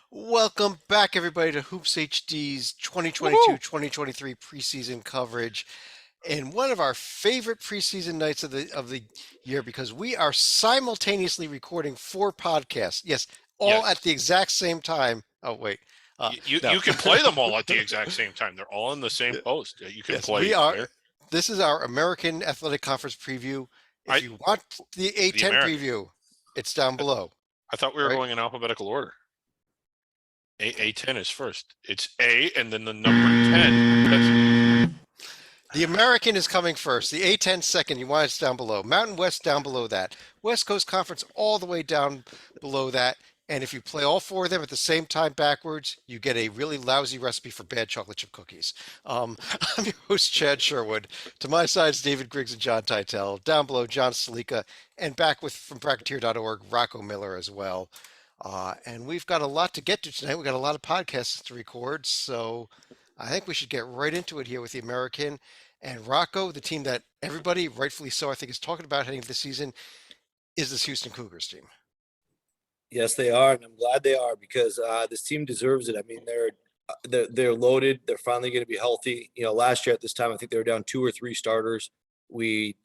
Welcome back, everybody, to HoopsHD's Woohoo! 2022-2023 preseason coverage, and one of our favorite preseason nights of the year because we are simultaneously recording four podcasts. Yes, all Yes, at the exact same time. Oh wait, you no. you can play them all at the exact same time. They're all in the same post. You can Yes, play we are. there. This is our American Athletic Conference preview. If I you want the the A10 American. preview, it's down I, below. I thought we were Right? going in alphabetical order. A10 is first. It's A and then the number 10. The American is coming first. The A10 second. You want it's down below. Mountain West down below that. West Coast Conference all the way down below that. And if you play all four of them at the same time backwards, you get a really lousy recipe for bad chocolate chip cookies. I'm your host, Chad Sherwood. To my side's David Griggs and John Titel. Down below, John Salika. And back with from Bracketeer.org, Rocco Miller as well. And we've got a lot to get to tonight. We've got a lot of podcasts to record. So I think we should get right into it here with the American. And Rocco, the team that everybody rightfully so, I think, is talking about heading into the season, is this Houston Cougars team. Yes, they are, and I'm glad they are because this team deserves it. I mean, they're loaded. They're finally going to be healthy. You know, last year at this time, I think they were down two or three starters. We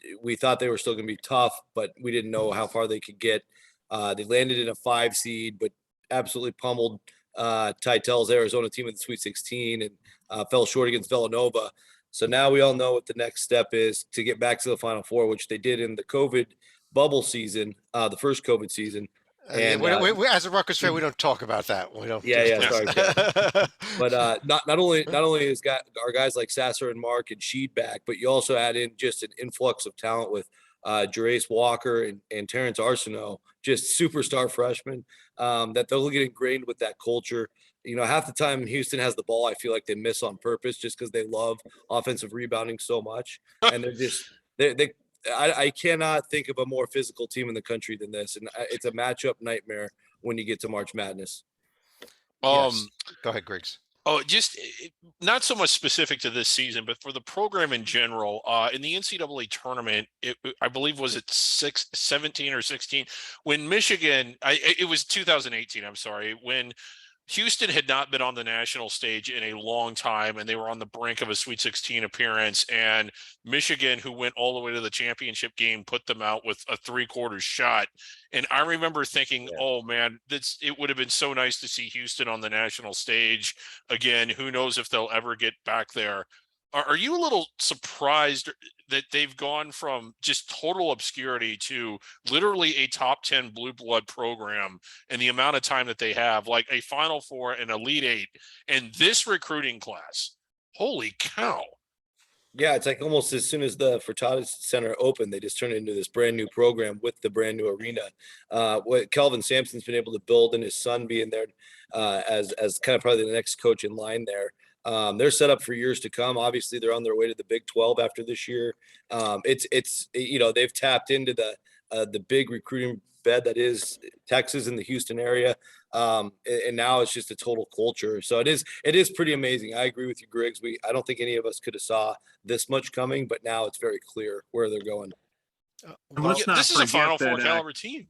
thought they were still going to be tough, but we didn't know how far they could get. They landed in a 5 seed, but absolutely pummeled Titel's Arizona team in the Sweet 16 and fell short against Villanova. So now we all know what the next step is to get back to the Final Four, which they did in the COVID bubble season, the first COVID season. Yeah, And as a Rutgers fan, we don't talk about that. We don't yeah, give yeah, us sorry, Chad. place. But not only is got our guys like Sasser and Mark and Sheed back, but you also add in just an influx of talent with Jerace Walker and Terrence Arsenault, just superstar freshmen that they'll get ingrained with that culture. You know, half the time Houston has the ball, I feel like they miss on purpose just because they love offensive rebounding so much, and they. I cannot think of a more physical team in the country than this, and it's a matchup nightmare when you get to March Madness. Yes. Um. Go ahead, Griggs. Oh, just not so much specific to this season, but for the program in general. In the NCAA tournament, I believe was it 17 or 16 when Michigan. It was 2018. I'm sorry, when Houston had not been on the national stage in a long time, and they were on the brink of a Sweet 16 appearance. And Michigan, who went all the way to the championship game, put them out with a 3/4 shot. And I remember thinking, Yeah. oh man, it would have been so nice to see Houston on the national stage again. Who knows if they'll ever get back there? Are you a little surprised that they've gone from just total obscurity to literally a top 10 blue blood program in the amount of time that they have, like a Final Four and Elite Eight, and this recruiting class? Holy cow. Yeah, it's like almost as soon as the Furtada Center opened, they just turned it into this brand new program with the brand new arena. What Kelvin Sampson's been able to build, and his son being there as kind of probably the next coach in line there. They're set up for years to come. Obviously, they're on their way to the Big 12 after this year. It's you know they've tapped into the big recruiting bed that is Texas and the Houston area. And now it's just a total culture. So it is pretty amazing. I agree with you, Griggs. I don't think any of us could have saw this much coming, but now it's very clear where they're going. And Well, let's not This is a forget Final Four that. caliber team.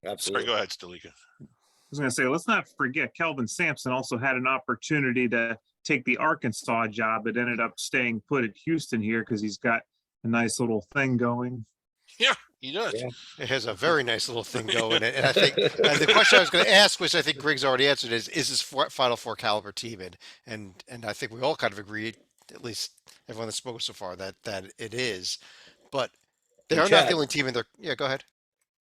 Sorry, Absolutely. go ahead, Stalika. I was going to say, let's not forget Kelvin Sampson also had an opportunity to take the Arkansas job, but ended up staying put at Houston here because he's got a nice little thing going. Yeah, he does. Yeah. it has a very nice little thing going. And I think the question I was going to ask, which I think Griggs already answered, is this Final Four caliber team? And I think we all kind of agree, at least everyone that's spoken so far, that it is. But they And are not the Chad, only team in their. Yeah, go ahead.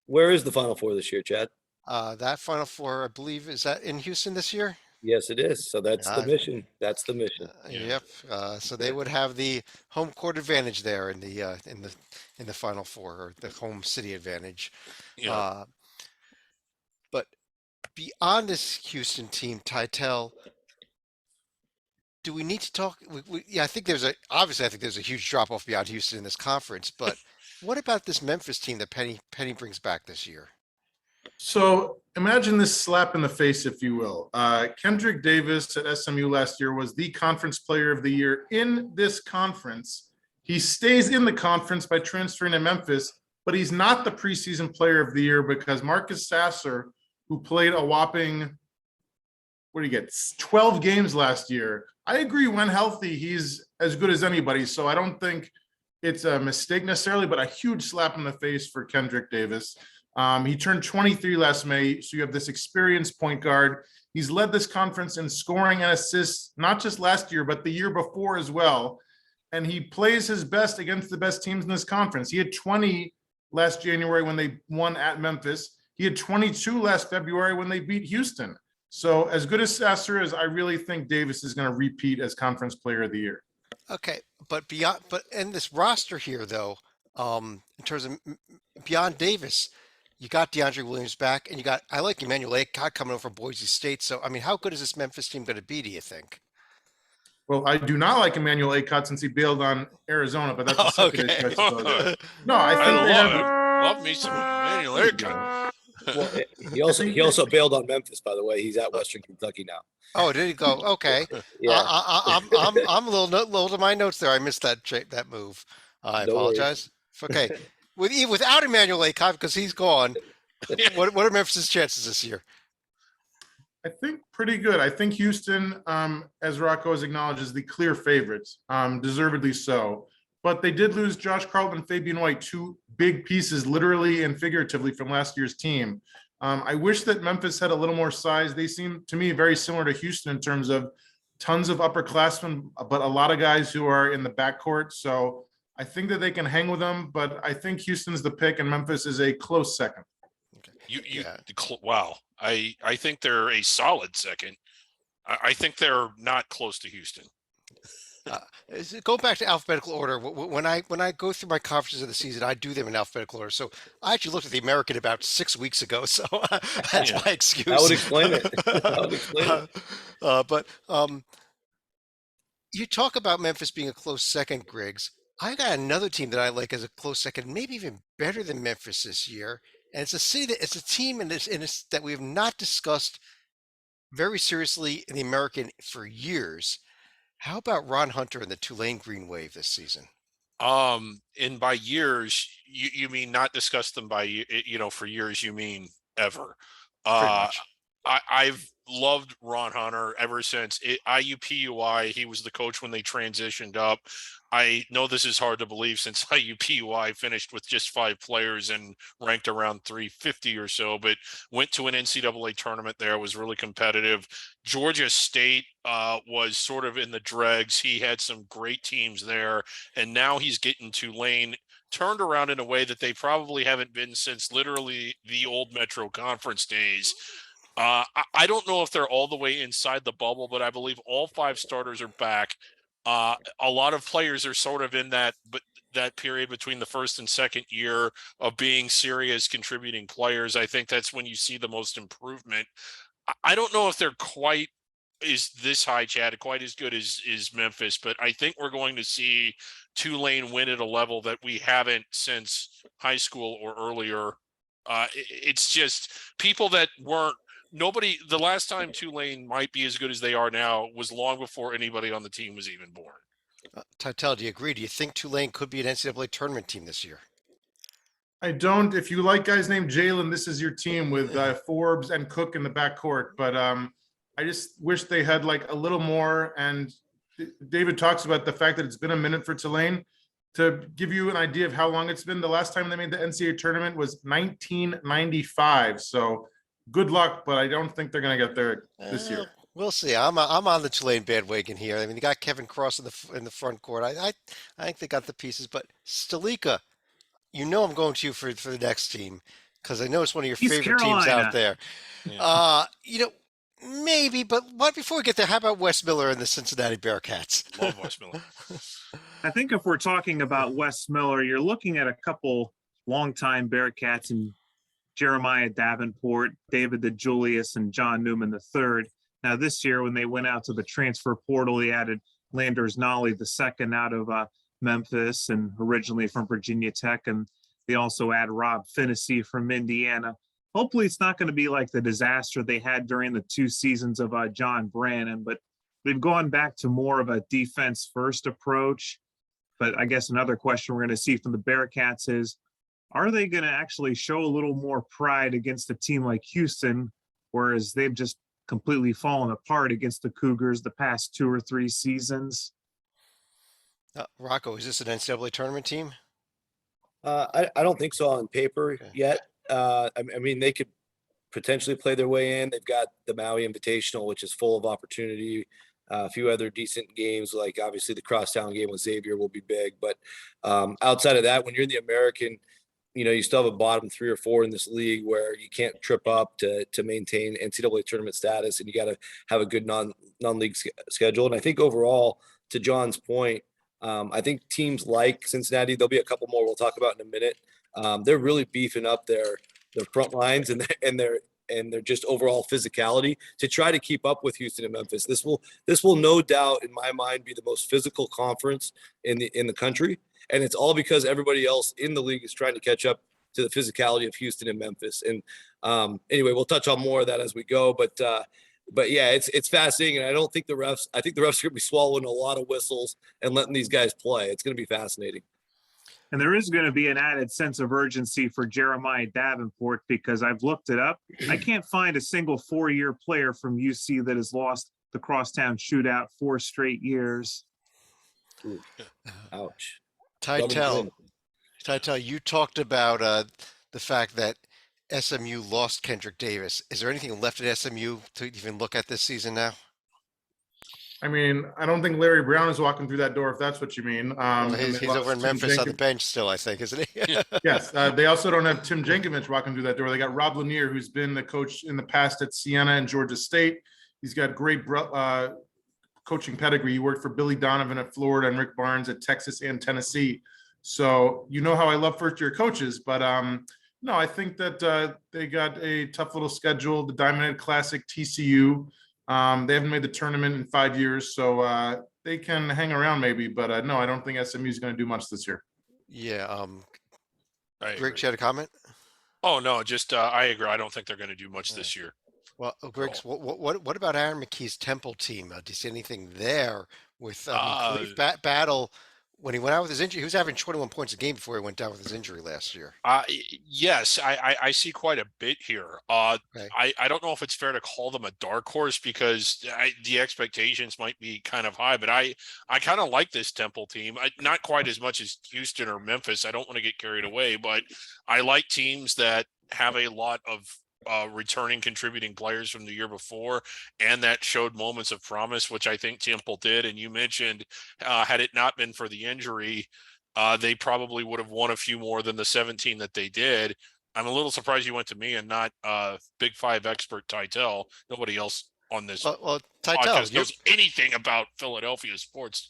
where is the Final Four this year, Chad? That Final Four, I believe, is that in Houston this year? Yes, it is. So that's the Uh, mission. That's the mission. Yeah. yep. So they would have the home court advantage there in the Final Four, or the home city advantage. Yeah. Uh, but beyond this Houston team, Titel, do we need to talk? Yeah, I think obviously I think there's a huge drop off beyond Houston in this conference. But what about this Memphis team that Penny brings back this year? So imagine this slap in the face, if you will. Kendrick Davis at SMU last year was the conference player of the year in this conference. He stays in the conference by transferring to Memphis, but he's not the preseason player of the year because Marcus Sasser, who played a whopping what do you get? 12 games last year. I agree. When healthy, he's as good as anybody. So I don't think it's a mistake necessarily, but a huge slap in the face for Kendrick Davis. He turned 23 last May. So you have this experienced point guard. He's led this conference in scoring and assists, not just last year, but the year before as well. And he plays his best against the best teams in this conference. He had 20 last January when they won at Memphis. He had 22 last February when they beat Houston. So as good as Sasser is, I really think Davis is going to repeat as Conference Player of the Year. Okay, but in this roster here, though, in terms of beyond Davis, you got DeAndre Williams back, and I like Emmanuel Akot coming over from Boise State. So, I mean, how good is this Memphis team going to be, do you think? Well, I do not like Emmanuel Akot since he bailed on Arizona, but that's a separate issue, I suppose. No, I think they have. Love me some Emmanuel Akot. Well, he also bailed on Memphis, by the way. He's at Western Kentucky now. Oh, did he go? Okay. Yeah. I'm a little to my notes there. I missed that move. I No worries. apologize. Okay. Without Emmanuel Akot, because he's gone, what are Memphis' chances this year? I think pretty good. I think Houston, as Rocco has acknowledged, is the clear favorites, deservedly so. But they did lose Josh Carlton and Fabian White, two big pieces, literally and figuratively, from last year's team. I wish that Memphis had a little more size. They seem to me very similar to Houston in terms of tons of upperclassmen, but a lot of guys who are in the backcourt. So I think that they can hang with them, but I think Houston's the pick and Memphis is a close second. Wow. I think they're a solid second. I think they're not close to Houston. Go back to alphabetical order. When I go through my conferences of the season, I do them in alphabetical order. So I actually looked at the American about 6 weeks ago. So that's my excuse. That would explain it. But you talk about Memphis being a close second, Griggs. I got another team that I like as a close second, maybe even better than Memphis this year. And it's a team that we have not discussed very seriously in the American for years. How about Ron Hunter and the Tulane Green Wave this season? And by years, you mean not discuss them by, for years, you mean ever. I've loved Ron Hunter ever since IUPUI. He was the coach when they transitioned up. I know this is hard to believe since IUPUI finished with just 5 players and ranked around 350 or so, but went to an NCAA tournament there, was really competitive. Georgia State was sort of in the dregs. He had some great teams there, and now he's getting Tulane turned around in a way that they probably haven't been since literally the old Metro Conference days. I don't know if they're all the way inside the bubble, but I believe all 5 starters are back. A lot of players are sort of in that period between the first and second year of being serious contributing players. I think that's when you see the most improvement. I don't know if they're quite is this high, Chad, quite as good as Memphis, but I think we're going to see Tulane win at a level that we haven't since high school or earlier. It's just people that weren't. Nobody, the last time Tulane might be as good as they are now was long before anybody on the team was even born. Tytel, do you agree? Do you think Tulane could be an NCAA tournament team this year? I don't. If you like guys named Jalen, this is your team with Forbes and Cook in the backcourt. But I just wish they had like a little more. And David talks about the fact that it's been a minute for Tulane. To give you an idea of how long it's been, the last time they made the NCAA tournament was 1995. So good luck, but I don't think they're going to get there this year. We'll see. I'm on the Tulane bandwagon here. I mean, they got Kevin Cross in the front court. I think they got the pieces, but Stalika, I'm going to you for the next team because I know it's one of your favorite teams out there. Yeah. Maybe, but before we get there, how about Wes Miller and the Cincinnati Bearcats? Love Wes Miller. I think if we're talking about Wes Miller, you're looking at a couple longtime Bearcats and Jeremiah Davenport, David DeJulius, and John Newman III. Now, this year, when they went out to the transfer portal, he added Landers Nolly II out of Memphis and originally from Virginia Tech. And they also add Rob Finney from Indiana. Hopefully, it's not going to be like the disaster they had during the 2 seasons of John Brannon, but they've gone back to more of a defense-first approach. But I guess another question we're going to see from the Bearcats is, are they going to actually show a little more pride against a team like Houston, whereas they've just completely fallen apart against the Cougars the past 2 or 3 seasons. Rocco, is this an NCAA tournament team? I don't think so on paper Okay. yet. I mean, they could potentially play their way in. They've got the Maui Invitational, which is full of opportunity. A few other decent games, like obviously the crosstown game with Xavier will be big. But outside of that, when you're in the American, you still have a bottom 3 or 4 in this league where you can't trip up to maintain NCAA tournament status, and you got to have a good non-league schedule. And I think overall, to John's point, I think teams like Cincinnati, there'll be a couple more we'll talk about in a minute. They're really beefing up their front lines and their just overall physicality to try to keep up with Houston and Memphis. This will no doubt, in my mind, be the most physical conference in the country, and it's all because everybody else in the league is trying to catch up to the physicality of Houston and Memphis. And anyway, we'll touch on more of that as we go, but yeah, it's fascinating, and I think the refs are going to be swallowing a lot of whistles and letting these guys play. It's going to be fascinating. And there is going to be an added sense of urgency for Jeremiah Davenport, because I've looked it up. I can't find a single 4-year player from UC that has lost the crosstown shootout 4 straight years. Ooh. Ouch. Titel, you talked about the fact that SMU lost Kendrick Davis. Is there anything left at SMU to even look at this season now? I mean, I don't think Larry Brown is walking through that door, if that's what you mean. Well, he's over in Memphis on the bench still, I think, isn't he? Yes. They also don't have Tim Jankovic walking through that door. They got Rob Lanier, who's been the coach in the past at Siena and Georgia State. He's got great coaching pedigree. He worked for Billy Donovan at Florida and Rick Barnes at Texas and Tennessee. So you know how I love first-year coaches, but no, I think that they got a tough little schedule. The Diamond Head Classic, TCU. They haven't made the tournament in 5 years, so they can hang around maybe. But no, I don't think SMU is going to do much this year. Yeah. Greg, you had a comment? Oh no, just I agree. I don't think they're going to do much this year. Well, Greg, what about Aaron McKee's Temple team? Do you see anything there with Battle? When he went out with his injury, he was averaging 21 points a game before he went down with his injury last year. Yes, I see quite a bit here. Okay. I don't know if it's fair to call them a dark horse because the expectations might be kind of high, but I kind of like this Temple team. Not quite as much as Houston or Memphis. I don't want to get carried away, but I like teams that have a lot of returning contributing players from the year before, and that showed moments of promise, which I think Temple did. And you mentioned had it not been for the injury, they probably would have won a few more than the 17 that they did. I'm a little surprised you went to me and not Big Five expert Titel. Nobody else on this Titel knows anything about Philadelphia sports.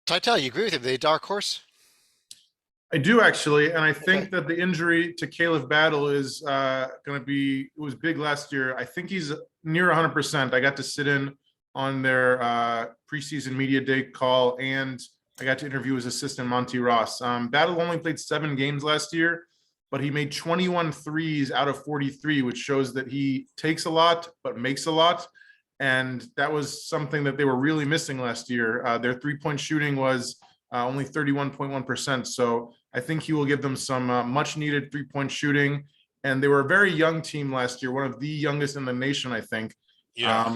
Titel, you agree with him? They dark horse? I do actually, and I think that the injury to Caleb Battle is going to be. It was big last year. I think he's near 100%. I got to sit in on their preseason media day call, and I got to interview his assistant Monty Ross. Battle only played 7 games last year, but he made 21 threes out of 43, which shows that he takes a lot but makes a lot, and that was something that they were really missing last year. Their 3-point shooting was only 31.1%. So I think he will give them some much needed 3-point shooting. And they were a very young team last year, one of the youngest in the nation, I think. Yeah.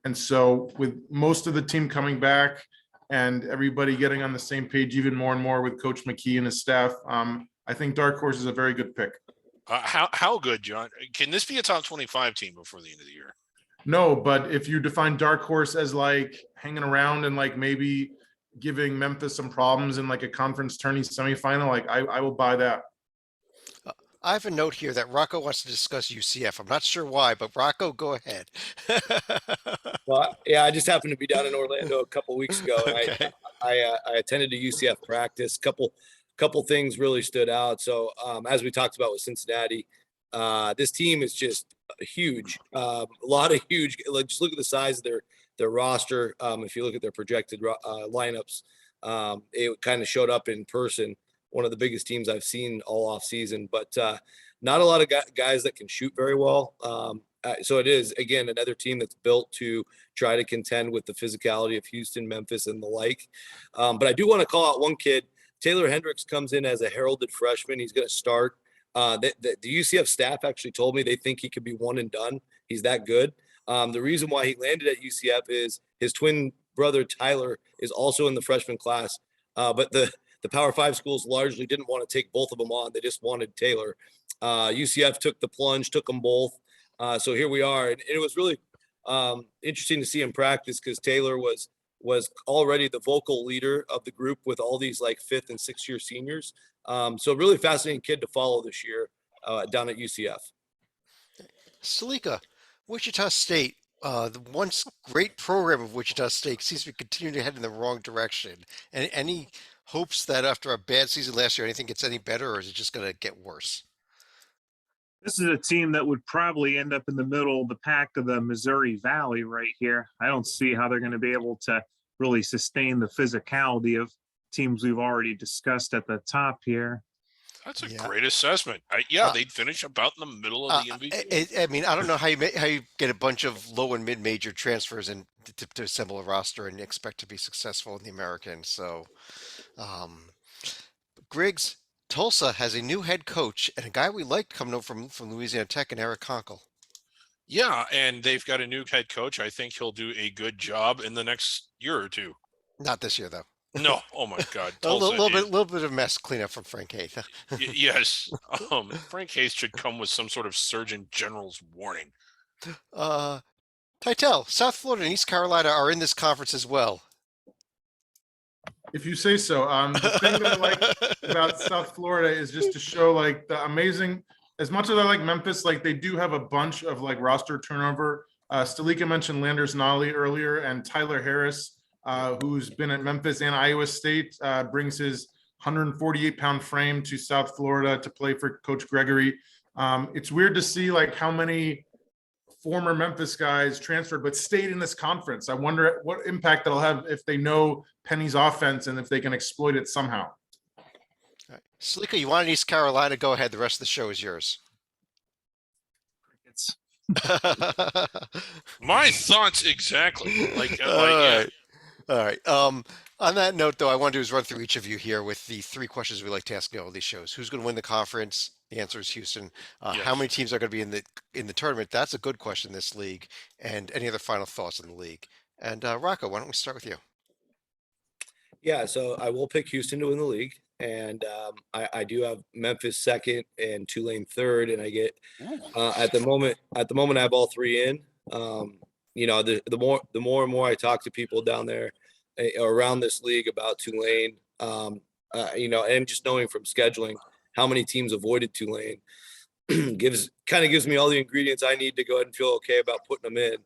And so with most of the team coming back and everybody getting on the same page even more and more with Coach McKee and his staff, I think Dark Horse is a very good pick. How good, John? Can this be a top 25 team before the end of the year? No, but if you define Dark Horse as like hanging around and like maybe giving Memphis some problems in like a conference tourney semifinal, like I will buy that. I have a note here that Rocco wants to discuss UCF. I'm not sure why, but Rocco, go ahead. Well, yeah, I just happened to be down in Orlando a couple weeks ago, and Okay. I attended a UCF practice. Couple things really stood out. So as we talked about with Cincinnati, this team is just huge. A lot of huge. Like, just look at the size of their roster. If you look at their projected lineups, it kind of showed up in person. One of the biggest teams I've seen all off season, but not a lot of guys that can shoot very well. So it is, again, another team that's built to try to contend with the physicality of Houston, Memphis, and the like. But I do want to call out one kid. Taylor Hendricks comes in as a heralded freshman. He's going to start. The UCF staff actually told me they think he could be one and done. He's that good. The reason why he landed at UCF is his twin brother Tyler is also in the freshman class, but the Power 5 schools largely didn't want to take both of them on. They just wanted Taylor. UCF took the plunge, took them both. So here we are, and it was really interesting to see him practice because Taylor was already the vocal leader of the group with all these like 5th and 6th year seniors. So really fascinating kid to follow this year down at UCF. Salika, Wichita State, the once great program of Wichita State seems to be continuing to head in the wrong direction. And any hopes that after a bad season last year, anything gets any better, or is it just going to get worse? This is a team that would probably end up in the middle of the pack of the Missouri Valley right here. I don't see how they're going to be able to really sustain the physicality of teams we've already discussed at the top here. That's a great assessment. They'd finish about in the middle of the MVP. I mean, I don't know how you get a bunch of low and mid-major transfers and to assemble a roster and expect to be successful in the American. So, Griggs, Tulsa has a new head coach and a guy we liked coming over from Louisiana Tech, and Eric Conkle. Yeah, and they've got a new head coach. I think he'll do a good job in the next year or two. Not this year, though. No, oh my God, a little bit of mess cleanup from Frank Haith. Yes, Frank Haith should come with some sort of Surgeon General's warning. Titel, South Florida and East Carolina are in this conference as well. If you say so. The thing that I like about South Florida is just to show like the amazing, as much as I like Memphis, like they do have a bunch of like roster turnover. Stalika mentioned Landers Nolly earlier, and Tyler Harris, who's been at Memphis and Iowa State, brings his 148-pound frame to South Florida to play for Coach Gregory. It's weird to see like how many former Memphis guys transferred but stayed in this conference. I wonder what impact that'll have if they know Penny's offense and if they can exploit it somehow. All right. Salika, you wanted East Carolina? Go ahead. The rest of the show is yours. It's My thoughts exactly. All right. On that note, though, I want to do is run through each of you here with the 3 questions we like to ask in all these shows. Who's going to win the conference? The answer is Houston. Yes. How many teams are going to be in the tournament? That's a good question in this league. And any other final thoughts on the league? And Rocco, why don't we start with you? Yeah, so I will pick Houston to win the league, and I do have Memphis second and Tulane third, and I get at the moment I have all 3 in. The more and more I talk to people down there around this league about Tulane, and just knowing from scheduling how many teams avoided Tulane gives me all the ingredients I need to go ahead and feel okay about putting them in.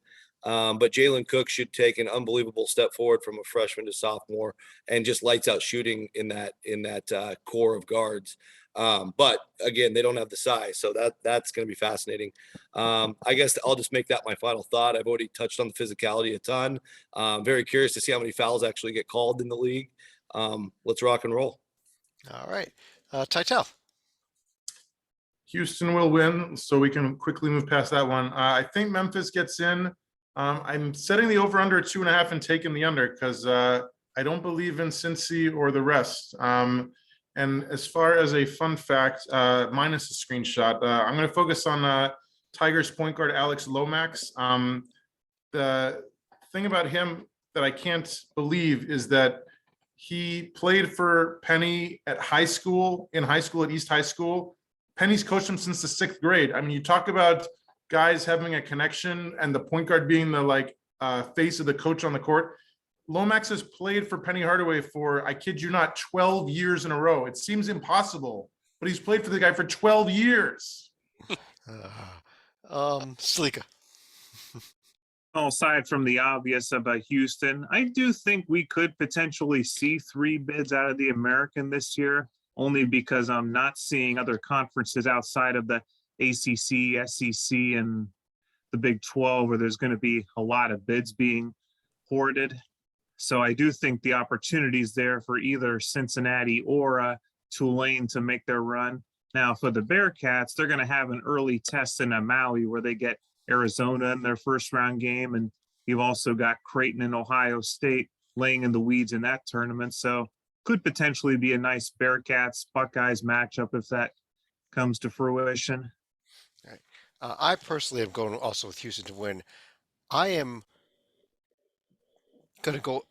But Jalen Cook should take an unbelievable step forward from a freshman to sophomore and just lights out shooting in that core of guards. But again, they don't have the size, so that's going to be fascinating. I guess I'll just make that my final thought. I've already touched on the physicality a ton. Very curious to see how many fouls actually get called in the league. Let's rock and roll. All right. Titel. Houston will win, so we can quickly move past that one. I think Memphis gets in. I'm setting the over/under at 2.5 and taking the under because I don't believe in Cincy or the rest. And as far as a fun fact, minus a screenshot, I'm going to focus on Tigers point guard Alex Lomax. The thing about him that I can't believe is that he played for Penny in high school at East High School. Penny's coached him since the 6th grade. I mean, you talk about guys having a connection and the point guard being the face of the coach on the court. Lomax has played for Penny Hardaway for, I kid you not, 12 years in a row. It seems impossible, but he's played for the guy for 12 years. Salika. aside from the obvious about Houston, I do think we could potentially see 3 bids out of the American this year, only because I'm not seeing other conferences outside of the ACC, SEC, and the Big 12 where there's going to be a lot of bids being hoarded. So I do think the opportunity is there for either Cincinnati or Tulane to make their run. Now for the Bearcats, they're going to have an early test in Maui where they get Arizona in their first round game. And you've also got Creighton and Ohio State laying in the weeds in that tournament. So could potentially be a nice Bearcats Buckeyes matchup if that comes to fruition. All right. I personally am going also with Houston to win. I am going to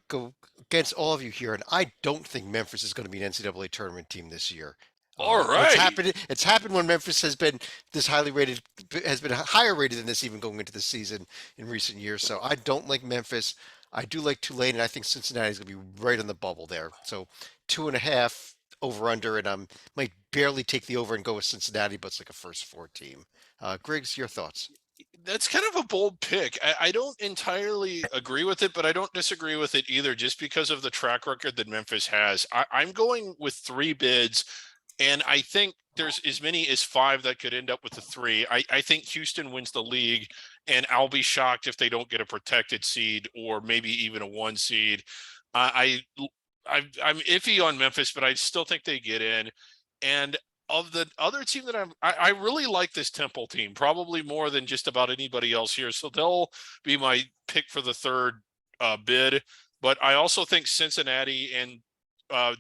go against all of you here, and I don't think Memphis is going to be an NCAA tournament team this year. All It's right. happened. It's happened when Memphis has been this highly rated, has been higher rated than this even going into the season in recent years. So I don't like Memphis. I do like Tulane, and I think Cincinnati's going to be right on the bubble there. So 2.5 over under, and I might barely take the over and go with Cincinnati, but it's like a first four team. Griggs, your thoughts? That's kind of a bold pick. I don't entirely agree with it, but I don't disagree with it either, just because of the track record that Memphis has. I'm going with 3 bids, and I think there's as many as 5 that could end up with a 3. I think Houston wins the league, and I'll be shocked if they don't get a protected seed or maybe even a 1 seed. I'm iffy on Memphis, but I still think they get in. And of the other team that I really like this Temple team, probably more than just about anybody else here. So they'll be my pick for the third bid. But I also think Cincinnati and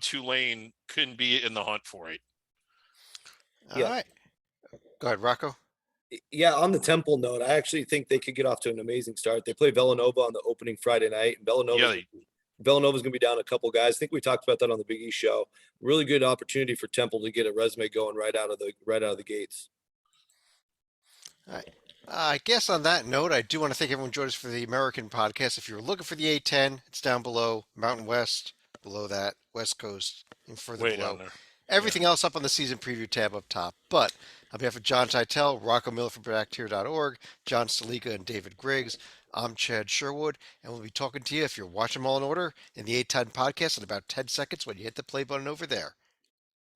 Tulane can be in the hunt for it. All Yeah. right. Go ahead, Rocco. Yeah, on the Temple note, I actually think they could get off to an amazing start. They play Villanova on the opening Friday night, and Villanova's going to be down a couple guys. I think we talked about that on the Big E show. Really good opportunity for Temple to get a resume going right out of the gates. All right. I guess on that note, I do want to thank everyone joining us for the American podcast. If you're looking for the A10, it's down below, Mountain West, below that, West Coast, and further Way below. down there. Everything else up on the season preview tab up top. But on behalf of John Titel, Rocco Miller from Bacteria.org, John Stalika, and David Griggs, I'm Chad Sherwood, and we'll be talking to you if you're watching them all in order in the A10 podcast in about 10 seconds when you hit the play button over there.